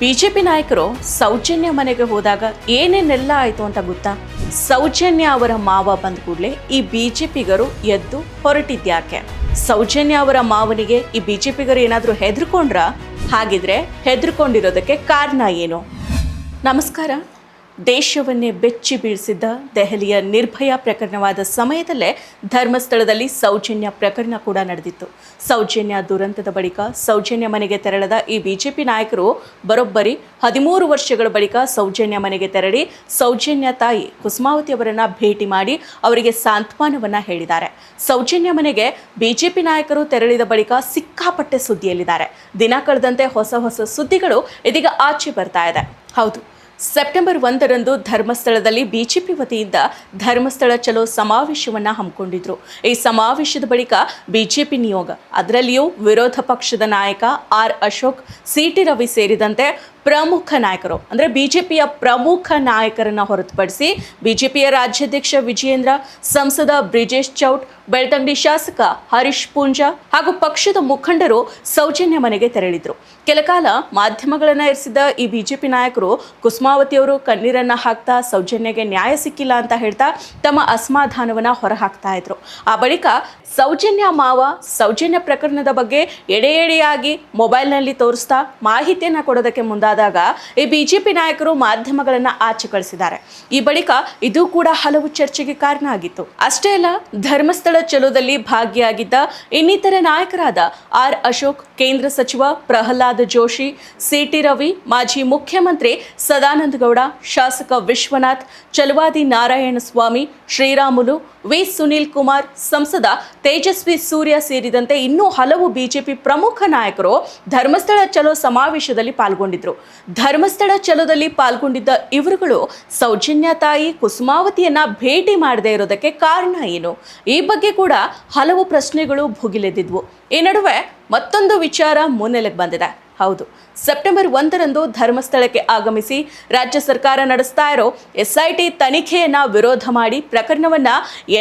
BJP ನಾಯಕರು ಸೌಜನ್ಯ ಮನೆಗೆ ಹೋದಾಗ ಏನೇನೆಲ್ಲ ಆಯಿತು ಅಂತ ಗೊತ್ತಾ? ಸೌಜನ್ಯ ಅವರ ಮಾವ ಬಂದ ಕೂಡಲೇ ಈ ಬಿಜೆಪಿಗರು ಎದ್ದು ಹೊರಟಿದ್ಯಾಕೆ? ಸೌಜನ್ಯ ಅವರ ಮಾವನಿಗೆ ಈ ಬಿಜೆಪಿಗರು ಏನಾದರೂ ಹೆದರ್ಕೊಂಡ್ರ? ಹಾಗಿದ್ರೆ ಹೆದರ್ಕೊಂಡಿರೋದಕ್ಕೆ ಕಾರಣ ಏನು? ನಮಸ್ಕಾರ. ದೇಶವನ್ನೇ ಬೆಚ್ಚಿ ಬೀಳಿಸಿದ್ದ ದೆಹಲಿಯ ನಿರ್ಭಯ ಪ್ರಕರಣವಾದ ಸಮಯದಲ್ಲೇ ಧರ್ಮಸ್ಥಳದಲ್ಲಿ ಸೌಜನ್ಯ ಪ್ರಕರಣ ಕೂಡ ನಡೆದಿತ್ತು. ಸೌಜನ್ಯ ದುರಂತದ ಬಳಿಕ ಸೌಜನ್ಯ ಮನೆಗೆ ತೆರಳದ ಈ ಬಿಜೆಪಿ ನಾಯಕರು ಬರೋಬ್ಬರಿ 13 ವರ್ಷಗಳ ಬಳಿಕ ಸೌಜನ್ಯ ಮನೆಗೆ ತೆರಳಿ ಸೌಜನ್ಯ ತಾಯಿ ಕುಸುಮಾವತಿ ಅವರನ್ನ ಭೇಟಿ ಮಾಡಿ ಅವರಿಗೆ ಸಾಂತ್ವನವನ್ನ ಹೇಳಿದ್ದಾರೆ. ಸೌಜನ್ಯ ಮನೆಗೆ ಬಿಜೆಪಿ ನಾಯಕರು ತೆರಳಿದ ಬಳಿಕ ಸಿಕ್ಕಾಪಟ್ಟೆ ಸುದ್ದಿಯಲ್ಲಿದ್ದಾರೆ. ದಿನ ಕಳೆದಂತೆ ಹೊಸ ಸುದ್ದಿಗಳು ಇದೀಗ ಆಚೆ ಬರ್ತಾ ಇದೆ. ಹೌದು, ಸೆಪ್ಟೆಂಬರ್ 1ರಂದು ಧರ್ಮಸ್ಥಳದಲ್ಲಿ ಬಿಜೆಪಿ ವತಿಯಿಂದ ಧರ್ಮಸ್ಥಳ ಚಲೋ ಸಮಾವೇಶವನ್ನು ಹಮ್ಮಿಕೊಂಡಿದ್ರು. ಈ ಸಮಾವೇಶದ ಬಳಿಕ ಬಿಜೆಪಿ ನಿಯೋಗ, ಅದರಲ್ಲಿಯೂ ವಿರೋಧ ಪಕ್ಷದ ನಾಯಕ ಆರ್ ಅಶೋಕ್, ಸಿಟಿ ರವಿ ಸೇರಿದಂತೆ ಪ್ರಮುಖ ನಾಯಕರು ಅಂದರೆ ಬಿಜೆಪಿಯ ಪ್ರಮುಖ ನಾಯಕರನ್ನು ಹೊರತುಪಡಿಸಿ ಬಿಜೆಪಿಯ ರಾಜ್ಯಾಧ್ಯಕ್ಷ ವಿಜಯೇಂದ್ರ, ಸಂಸದ ಬ್ರಿಜೇಶ್ ಚೌಟ್, ಬೆಳ್ತಂಗಡಿ ಶಾಸಕ ಹರೀಶ್ ಪೂಂಜಾ ಹಾಗೂ ಪಕ್ಷದ ಮುಖಂಡರು ಸೌಜನ್ಯ ಮನೆಗೆ ತೆರಳಿದ್ರು. ಕೆಲಕಾಲ ಮಾಧ್ಯಮಗಳನ್ನ ಇರಿಸಿದ ಈ ಬಿಜೆಪಿ ನಾಯಕರು ಕುಸುಮಾವತಿಯವರು ಕಣ್ಣೀರನ್ನ ಹಾಕ್ತಾ ಸೌಜನ್ಯಗೆ ನ್ಯಾಯ ಸಿಕ್ಕಿಲ್ಲ ಅಂತ ಹೇಳ್ತಾ ತಮ್ಮ ಅಸಮಾಧಾನವನ್ನ ಹೊರಹಾಕ್ತಾ ಇದ್ರು. ಆ ಬಳಿಕ ಸೌಜನ್ಯ ಮಾವ ಸೌಜನ್ಯ ಪ್ರಕರಣದ ಬಗ್ಗೆ ಎಡೆಯಾಗಿ ಮೊಬೈಲ್ನಲ್ಲಿ ತೋರಿಸ್ತಾ ಮಾಹಿತಿಯನ್ನು ಕೊಡೋದಕ್ಕೆ ಮುಂದಾದಾಗ ಈ ಬಿಜೆಪಿ ನಾಯಕರು ಮಾಧ್ಯಮಗಳನ್ನು ಆಚೆ ಕಳಿಸಿದ್ದಾರೆ. ಈ ಬಳಿಕ ಇದು ಕೂಡ ಹಲವು ಚರ್ಚೆಗೆ ಕಾರಣ ಆಗಿತ್ತು. ಅಷ್ಟೇ ಅಲ್ಲ, ಧರ್ಮಸ್ಥಳ ಚಲೋದಲ್ಲಿ ಭಾಗಿಯಾಗಿದ್ದ ಇನ್ನಿತರ ನಾಯಕರಾದ ಆರ್ ಅಶೋಕ್, ಕೇಂದ್ರ ಸಚಿವ ಪ್ರಹ್ಲಾದ್ ಜೋಶಿ, ಸಿಟಿ ರವಿ, ಮಾಜಿ ಮುಖ್ಯಮಂತ್ರಿ ಸದಾನಂದ ಗೌಡ, ಶಾಸಕ ವಿಶ್ವನಾಥ್, ಚಲವಾದಿ ನಾರಾಯಣ ಸ್ವಾಮಿ, ಶ್ರೀರಾಮುಲು, ವಿ ಸುನೀಲ್ ಕುಮಾರ್, ಸಂಸದ ತೇಜಸ್ವಿ ಸೂರ್ಯ ಸೇರಿದಂತೆ ಇನ್ನೂ ಹಲವು ಬಿಜೆಪಿ ಪ್ರಮುಖ ನಾಯಕರು ಧರ್ಮಸ್ಥಳ ಚಲೋ ಸಮಾವೇಶದಲ್ಲಿ ಪಾಲ್ಗೊಂಡಿದ್ರು. ಧರ್ಮಸ್ಥಳ ಚಲೋದಲ್ಲಿ ಪಾಲ್ಗೊಂಡಿದ್ದ ಇವರುಗಳು ಸೌಜನ್ಯ ತಾಯಿ ಕುಸುಮಾವತಿಯನ್ನ ಭೇಟಿ ಮಾಡದೇ ಇರೋದಕ್ಕೆ ಕಾರಣ ಏನು? ಈ ಬಗ್ಗೆ ಕೂಡ ಹಲವು ಪ್ರಶ್ನೆಗಳು ಭುಗಿಲೆದ್ದಿದ್ವು. ಈ ನಡುವೆ ಮತ್ತೊಂದು ವಿಚಾರ ಮುನ್ನೆಲೆಗೆ ಬಂದಿದೆ. ಹೌದು, ಸೆಪ್ಟೆಂಬರ್ 1ರಂದು ಧರ್ಮಸ್ಥಳಕ್ಕೆ ಆಗಮಿಸಿ ರಾಜ್ಯ ಸರ್ಕಾರ ನಡೆಸ್ತಾ ಇರೋ SIT ತನಿಖೆಯನ್ನ ವಿರೋಧ ಮಾಡಿ ಪ್ರಕರಣವನ್ನ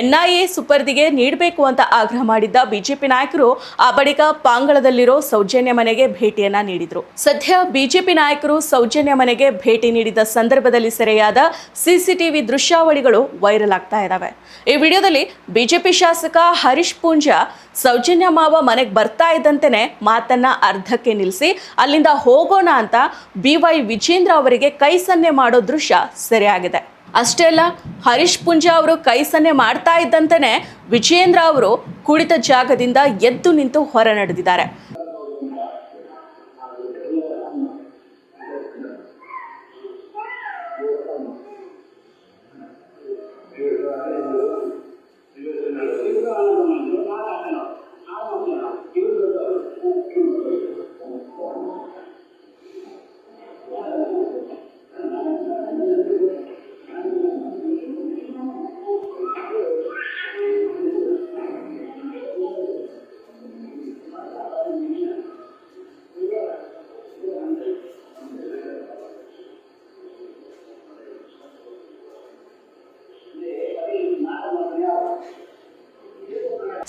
NIA ಸುಪರ್ದಿಗೆ ನೀಡಬೇಕು ಅಂತ ಆಗ್ರಹ ಮಾಡಿದ್ದ ಬಿಜೆಪಿ ನಾಯಕರು ಆ ಬಳಿಕ ಪಾಂಗಳದಲ್ಲಿರೋ ಸೌಜನ್ಯ ಮನೆಗೆ ಭೇಟಿಯನ್ನ ನೀಡಿದ್ರು. ಸದ್ಯ ಬಿಜೆಪಿ ನಾಯಕರು ಸೌಜನ್ಯ ಮನೆಗೆ ಭೇಟಿ ನೀಡಿದ ಸಂದರ್ಭದಲ್ಲಿ ಸೆರೆಯಾದ CCTV ದೃಶ್ಯಾವಳಿಗಳು ವೈರಲ್ ಆಗ್ತಾ ಇದ್ದಾವೆ. ಈ ವಿಡಿಯೋದಲ್ಲಿ ಬಿಜೆಪಿ ಶಾಸಕ ಹರೀಶ್ ಪೂಂಜಾ ಸೌಜನ್ಯ ಮಾವ ಮನೆಗೆ ಬರ್ತಾ ಇದ್ದಂತೆಯೇ ಮಾತನ್ನ ಅರ್ಧಕ್ಕೆ ನಿಲ್ಲಿಸಿ ಅಲ್ಲಿಂದ ಹೋಗೋಣ ಅಂತ BY ವಿಜೇಂದ್ರ ಅವರಿಗೆ ಕೈ ಸನ್ನೆ ಮಾಡೋ ದೃಶ್ಯ ಸೆರೆಯಾಗಿದೆ. ಅಷ್ಟೇ ಅಲ್ಲ, ಹರೀಶ್ ಪೂಂಜಾ ಅವರು ಕೈ ಸನ್ನೆ ಮಾಡ್ತಾ ಇದ್ದಂತೆಯೇ ವಿಜೇಂದ್ರ ಅವರು ಕುಳಿತ ಜಾಗದಿಂದ ಎದ್ದು ನಿಂತು ಹೊರ ನಡೆದಿದ್ದಾರೆ.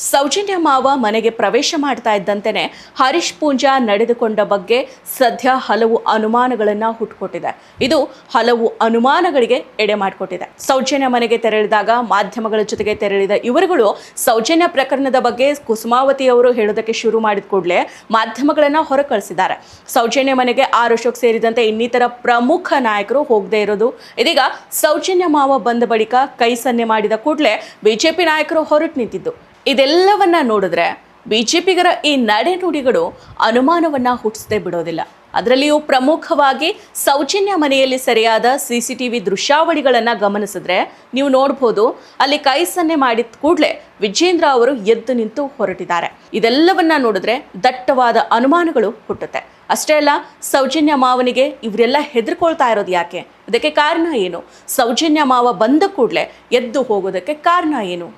ಸೌಜನ್ಯ ಮಾವ ಮನೆಗೆ ಪ್ರವೇಶ ಮಾಡ್ತಾ ಇದ್ದಂತೆಯೇ ಹರೀಶ್ ಪೂಂಜಾ ನಡೆದುಕೊಂಡ ಬಗ್ಗೆ ಸದ್ಯ ಹಲವು ಅನುಮಾನಗಳನ್ನು ಹುಟ್ಟುಕೊಟ್ಟಿದೆ. ಇದು ಹಲವು ಅನುಮಾನಗಳಿಗೆ ಎಡೆ ಮಾಡಿಕೊಟ್ಟಿದೆ. ಸೌಜನ್ಯ ಮನೆಗೆ ತೆರಳಿದಾಗ ಮಾಧ್ಯಮಗಳ ಜೊತೆಗೆ ತೆರಳಿದ ಇವರುಗಳು ಸೌಜನ್ಯ ಪ್ರಕರಣದ ಬಗ್ಗೆ ಕುಸುಮಾವತಿ ಅವರು ಹೇಳೋದಕ್ಕೆ ಶುರು ಮಾಡಿದ ಕೂಡಲೇ ಮಾಧ್ಯಮಗಳನ್ನು ಹೊರಕಳಿಸಿದ್ದಾರೆ. ಸೌಜನ್ಯ ಮನೆಗೆ ಆರ್ ಅಶೋಕ್ ಸೇರಿದಂತೆ ಇನ್ನಿತರ ಪ್ರಮುಖ ನಾಯಕರು ಹೋಗದೇ ಇರೋದು, ಇದೀಗ ಸೌಜನ್ಯ ಮಾವ ಬಂದ ಬಳಿಕ ಕೈ ಸನ್ನೆ ಮಾಡಿದ ಕೂಡಲೇ ಬಿಜೆಪಿ ನಾಯಕರು ಹೊರಟು ನಿಂತಿದ್ದು. ಇದೆಲ್ಲವನ್ನ ನೋಡಿದ್ರೆ ಬಿಜೆಪಿಗರ ಈ ನಡೆನುಡಿಗಳು ಅನುಮಾನವನ್ನ ಹುಟ್ಟಿಸದೆ ಬಿಡೋದಿಲ್ಲ. ಅದರಲ್ಲಿಯೂ ಪ್ರಮುಖವಾಗಿ ಸೌಜನ್ಯ ಮನೆಯಲ್ಲಿ ಸೆರೆಯಾದ CCTV ದೃಶ್ಯಾವಳಿಗಳನ್ನು ಗಮನಿಸಿದ್ರೆ ನೀವು ನೋಡ್ಬೋದು, ಅಲ್ಲಿ ಕೈ ಸನ್ನೆ ಮಾಡಿದ ಕೂಡಲೇ ವಿಜೇಂದ್ರ ಅವರು ಎದ್ದು ನಿಂತು ಹೊರಟಿದ್ದಾರೆ. ಇದೆಲ್ಲವನ್ನ ನೋಡಿದ್ರೆ ದಟ್ಟವಾದ ಅನುಮಾನಗಳು ಹುಟ್ಟುತ್ತೆ. ಅಷ್ಟೇ ಅಲ್ಲ, ಸೌಜನ್ಯ ಮಾವನಿಗೆ ಇವರೆಲ್ಲ ಹೆದರ್ಕೊಳ್ತಾ ಇರೋದು ಯಾಕೆ? ಅದಕ್ಕೆ ಕಾರಣ ಏನು? ಸೌಜನ್ಯ ಮಾವ ಬಂದ ಕೂಡಲೇ ಎದ್ದು ಹೋಗೋದಕ್ಕೆ ಕಾರಣ ಏನು?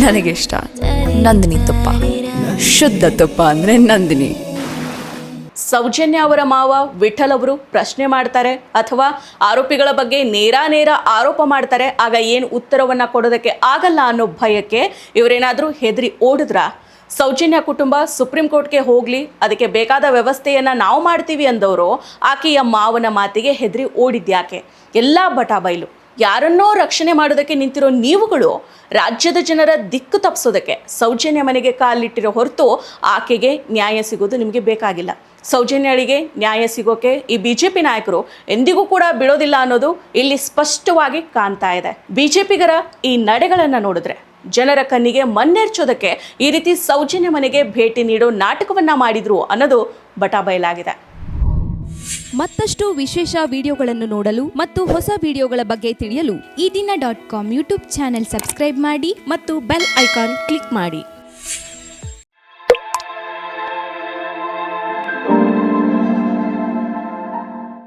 ನನಗಿಷ್ಟ ನಂದಿನಿ ತುಪ್ಪ, ಶುದ್ಧ ತುಪ್ಪ ಅಂದರೆ ನಂದಿನಿ. ಸೌಜನ್ಯ ಅವರ ಮಾವ ವಿಠಲ್ ಅವರು ಪ್ರಶ್ನೆ ಮಾಡ್ತಾರೆ ಅಥವಾ ಆರೋಪಿಗಳ ಬಗ್ಗೆ ನೇರ ಆರೋಪ ಮಾಡ್ತಾರೆ. ಆಗ ಏನು ಉತ್ತರವನ್ನು ಕೊಡೋದಕ್ಕೆ ಆಗಲ್ಲ ಅನ್ನೋ ಭಯಕ್ಕೆ ಇವರೇನಾದರೂ ಹೆದರಿ ಓಡಿದ್ರ? ಸೌಜನ್ಯ ಕುಟುಂಬ ಸುಪ್ರೀಂ ಕೋರ್ಟ್ಗೆ ಹೋಗಲಿ, ಅದಕ್ಕೆ ಬೇಕಾದ ವ್ಯವಸ್ಥೆಯನ್ನು ನಾವು ಮಾಡ್ತೀವಿ ಅಂದವರು ಆಕೆಯ ಮಾವನ ಮಾತಿಗೆ ಹೆದರಿ ಓಡಿದ್ಯಾಕೆ? ಎಲ್ಲ ಬಟಾಬೈಲು. ಯಾರನ್ನೋ ರಕ್ಷಣೆ ಮಾಡೋದಕ್ಕೆ ನಿಂತಿರೋ ನೀವುಗಳು ರಾಜ್ಯದ ಜನರ ದಿಕ್ಕು ತಪ್ಪಿಸೋದಕ್ಕೆ ಸೌಜನ್ಯ ಮನೆಗೆ ಕಾಲಿಟ್ಟಿರೋ ಹೊರತು ಆಕೆಗೆ ನ್ಯಾಯ ಸಿಗೋದು ನಿಮಗೆ ಬೇಕಾಗಿಲ್ಲ. ಸೌಜನ್ಯಳಿಗೆ ನ್ಯಾಯ ಸಿಗೋಕೆ ಈ BJP ನಾಯಕರು ಎಂದಿಗೂ ಕೂಡ ಬಿಡೋದಿಲ್ಲ ಅನ್ನೋದು ಇಲ್ಲಿ ಸ್ಪಷ್ಟವಾಗಿ ಕಾಣ್ತಾ ಇದೆ. BJPಗರ ಈ ನಡೆಗಳನ್ನು ನೋಡಿದ್ರೆ ಜನರ ಕಣ್ಣಿಗೆ ಮಣ್ಣೆರ್ಚೋದಕ್ಕೆ ಈ ರೀತಿ ಸೌಜನ್ಯ ಮನೆಗೆ ಭೇಟಿ ನೀಡೋ ನಾಟಕವನ್ನ ಮಾಡಿದ್ರು ಅನ್ನೋದು ಬಟಾಬಯಲಾಗಿದೆ. ಮತ್ತಷ್ಟು ವಿಶೇಷ ವಿಡಿಯೋಗಳನ್ನು ನೋಡಲು ಮತ್ತು ಹೊಸ ವಿಡಿಯೋಗಳ ಬಗ್ಗೆ ತಿಳಿಯಲು EDina.com ಯೂಟ್ಯೂಬ್ ಚಾನೆಲ್ ಸಬ್ಸ್ಕ್ರೈಬ್ ಮಾಡಿ ಮತ್ತು ಬೆಲ್ ಐಕಾನ್ ಕ್ಲಿಕ್ ಮಾಡಿ.